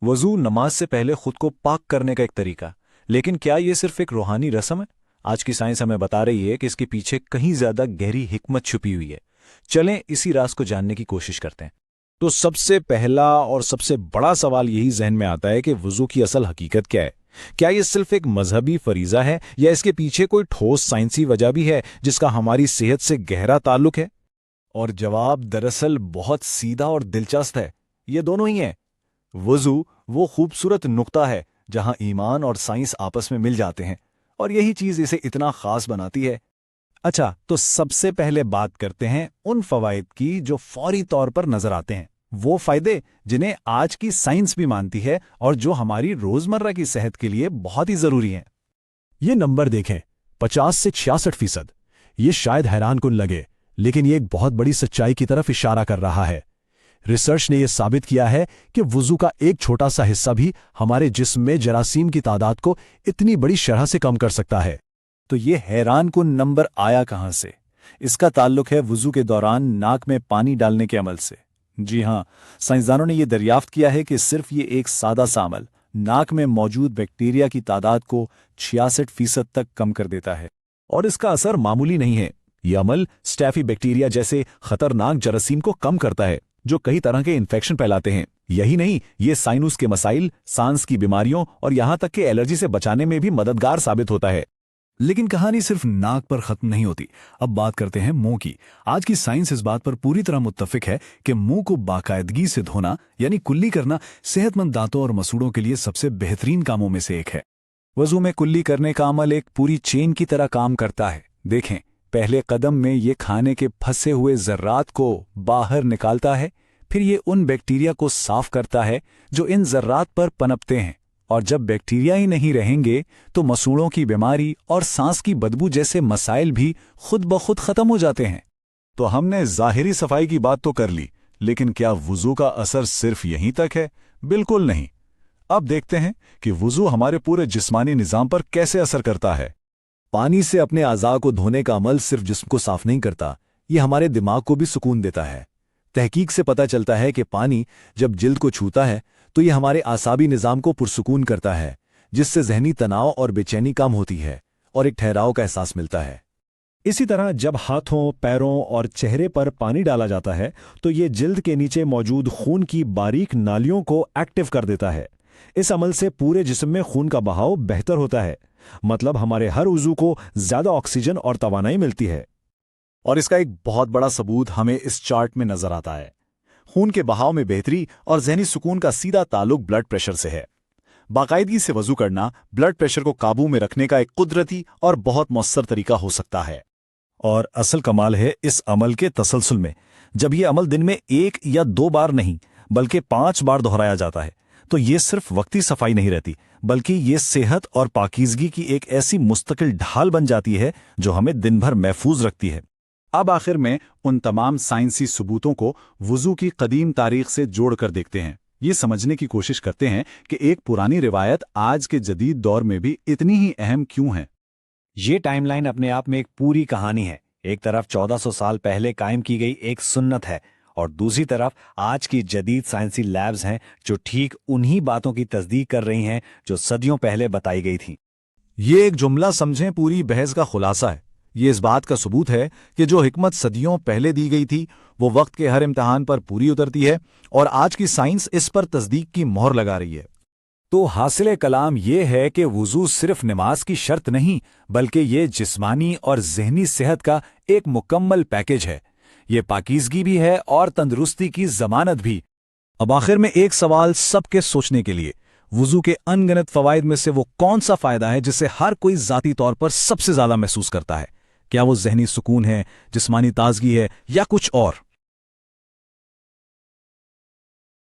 वज़ू नमाज से पहले खुद को पाक करने का एक तरीका, लेकिन क्या ये सिर्फ एक रूहानी रस्म है? आज की साइंस हमें बता रही है कि इसके पीछे कहीं ज्यादा गहरी हिकमत छुपी हुई है। चलें इसी राज को जानने की कोशिश करते हैं। तो सबसे पहला और सबसे बड़ा सवाल यही जहन में आता है कि वुज़ू की असल हकीकत क्या है। क्या ये सिर्फ एक मजहबी फरीज़ा है या इसके पीछे कोई ठोस साइंसी वजह भी है जिसका हमारी सेहत से गहरा ताल्लुक है? और जवाब दरअसल बहुत सीधा और दिलचस्प है। ये दोनों ही हैं। वज़ू वो खूबसूरत नुक्ता है जहां ईमान और साइंस आपस में मिल जाते हैं, और यही चीज इसे इतना खास बनाती है। अच्छा, तो सबसे पहले बात करते हैं उन फवाइद की जो फौरी तौर पर नजर आते हैं, वो फायदे जिन्हें आज की साइंस भी मानती है और जो हमारी रोजमर्रा की सेहत के लिए बहुत ही जरूरी हैं। ये नंबर देखें, 50 से 66%। ये शायद हैरान कुन लगे, लेकिन ये एक बहुत बड़ी सच्चाई की तरफ इशारा कर रहा है। रिसर्च ने यह साबित किया है कि वुज़ू का एक छोटा सा हिस्सा भी हमारे जिस्म में जरासीम की तादाद को इतनी बड़ी शरह से कम कर सकता है। तो ये हैरान कुन नंबर आया कहां से? इसका ताल्लुक है वुज़ू के दौरान नाक में पानी डालने के अमल से। जी हां, साइंसदानों ने यह दरियाफ्त किया है कि सिर्फ ये एक सादा सा अमल नाक में मौजूद बैक्टीरिया की तादाद को 66% तक कम कर देता है। और इसका असर मामूली नहीं है। यह अमल स्टैफी बैक्टीरिया जैसे खतरनाक जरासीम को कम करता है जो कई तरह के इन्फेक्शन फैलाते हैं। यही नहीं, ये साइनस के मसाइल, सांस की बीमारियों और यहां तक कि एलर्जी से बचाने में भी मददगार साबित होता है। लेकिन कहानी सिर्फ नाक पर खत्म नहीं होती। अब बात करते हैं मुंह की। आज की साइंस इस बात पर पूरी तरह मुत्तफिक है कि मुंह को बाकायदगी से धोना यानी कुल्ली करना सेहतमंद दांतों और मसूड़ों के लिए सबसे बेहतरीन कामों में से एक है। वज़ू में कुल्ली करने का अमल एक पूरी चेन की तरह काम करता है। देखें, पहले कदम में ये खाने के फंसे हुए ज़र्रात को बाहर निकालता है, फिर ये उन बैक्टीरिया को साफ करता है जो इन ज़र्रात पर पनपते हैं, और जब बैक्टीरिया ही नहीं रहेंगे तो मसूड़ों की बीमारी और सांस की बदबू जैसे मसाइल भी खुद ब खुद खत्म हो जाते हैं। तो हमने ज़ाहिरी सफाई की बात तो कर ली, लेकिन क्या वुज़ू का असर सिर्फ यहीं तक है? बिल्कुल नहीं। अब देखते हैं कि वुज़ू हमारे पूरे जिस्मानी निज़ाम पर कैसे असर करता है। पानी से अपने अज़ा को धोने का अमल सिर्फ जिस्म को साफ नहीं करता, ये हमारे दिमाग को भी सुकून देता है। तहकीक से पता चलता है कि पानी जब जिल्द को छूता है तो ये हमारे आसाबी निज़ाम को पुरसुकून करता है, जिससे जहनी तनाव और बेचैनी कम होती है और एक ठहराव का एहसास मिलता है। इसी तरह जब हाथों, पैरों और चेहरे पर पानी डाला जाता है तो ये जिल्द के नीचे मौजूद खून की बारीक नालियों को एक्टिव कर देता है। इस अमल से पूरे जिस्म में खून का बहाव बेहतर होता है, मतलब हमारे हर उज़ू को ज्यादा ऑक्सीजन और तवानाई मिलती है। और इसका एक बहुत बड़ा सबूत हमें इस चार्ट में नजर आता है। खून के बहाव में बेहतरी और ज़हनी सुकून का सीधा ताल्लुक ब्लड प्रेशर से है। बाकायदगी से वज़ू करना ब्लड प्रेशर को काबू में रखने का एक कुदरती और बहुत मौसर तरीका हो सकता है। और असल कमाल है इस अमल के तसलसल में। जब ये अमल दिन में 1 या 2 बार नहीं बल्कि 5 बार दोहराया जाता है तो ये सिर्फ वक्ती सफाई नहीं रहती, बल्कि ये सेहत और पाकीज़गी की एक ऐसी मुस्तकिल ढाल बन जाती है जो हमें दिन भर महफूज रखती है। अब आखिर में उन तमाम साइंसी सबूतों को वुज़ू की कदीम तारीख से जोड़कर देखते हैं। ये समझने की कोशिश करते हैं कि एक पुरानी रिवायत आज के जदीद दौर में भी इतनी ही अहम क्यों है। ये टाइमलाइन अपने आप में एक पूरी कहानी है। एक तरफ 1400 साल पहले कायम की गई एक सुन्नत है और दूसरी तरफ आज की जदीद साइंसी लैब्स हैं जो ठीक उन्हीं बातों की तस्दीक कर रही हैं जो सदियों पहले बताई गई थीं। ये एक जुमला समझें पूरी बहस का खुलासा है। ये इस बात का सबूत है कि जो हिकमत सदियों पहले दी गई थी वो वक्त के हर इम्तिहान पर पूरी उतरती है और आज की साइंस इस पर तस्दीक की मोहर लगा रही है। तो हासिल कलाम ये है कि वुज़ू सिर्फ नमाज की शर्त नहीं, बल्कि ये जिस्मानी और ज़हनी सेहत का एक मुकम्मल पैकेज है। ये पाकीज़गी भी है और तंदुरुस्ती की ज़मानत भी। अब आखिर में एक सवाल सबके सोचने के लिए, वुज़ू के अनगिनत फ़वाइद में से वो कौन सा फ़ायदा है जिसे हर कोई ज़ाती तौर पर सबसे ज़्यादा महसूस करता है? क्या वो ज़हनी सुकून है, जिस्मानी ताज़गी है या कुछ और?